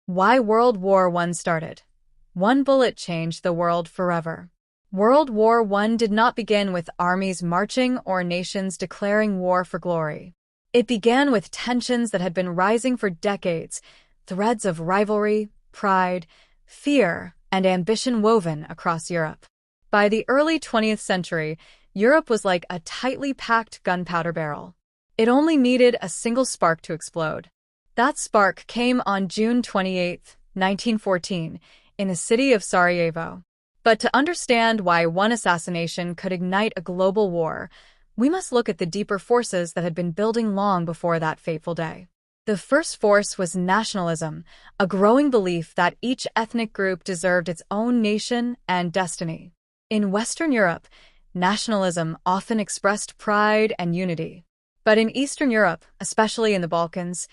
Why World War I started. One bullet changed the world forever. World War I did not begin with armies marching or nations declaring war for glory. It began with tensions that had been rising for decades, threads of rivalry, pride, fear, and ambition woven across Europe. By the early 20th century, Europe was like a tightly packed gunpowder barrel. It only needed a single spark to explode. That spark came on June 28, 1914, in the city of Sarajevo. But to understand why one assassination could ignite a global war, we must look at the deeper forces that had been building long before that fateful day. The first force was nationalism, a growing belief that each ethnic group deserved its own nation and destiny. In Western Europe, nationalism often expressed pride and unity. But in Eastern Europe, especially in the Balkans,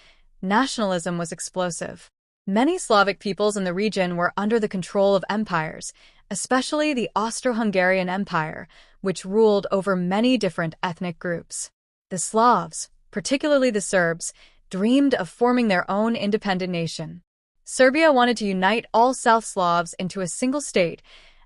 nationalism was explosive. Many Slavic peoples in the region were under the control of empires, especially the Austro-Hungarian Empire, which ruled over many different ethnic groups. The Slavs, particularly the Serbs, dreamed of forming their own independent nation. Serbia wanted to unite all South Slavs into a single state,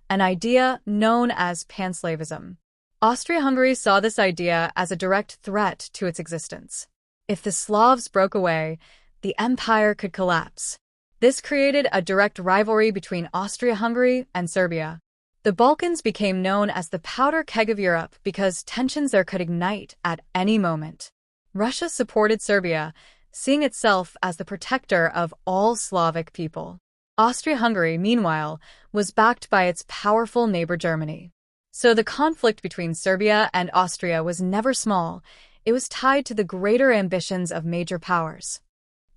an idea known as Panslavism. Austria-Hungary saw this idea as a direct threat to its existence. If the Slavs broke away, the empire could collapse. This created a direct rivalry between Austria-Hungary and Serbia. The Balkans became known as the powder keg of Europe because tensions there could ignite at any moment. Russia supported Serbia, seeing itself as the protector of all Slavic people. Austria-Hungary, meanwhile, was backed by its powerful neighbor Germany. So the conflict between Serbia and Austria was never small. It was tied to the greater ambitions of major powers.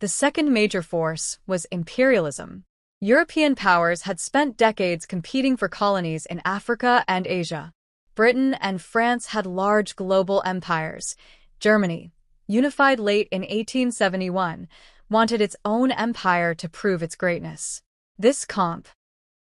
The second major force was imperialism. European powers had spent decades competing for colonies in Africa and Asia. Britain and France had large global empires. Germany, unified late in 1871, wanted its own empire to prove its greatness. This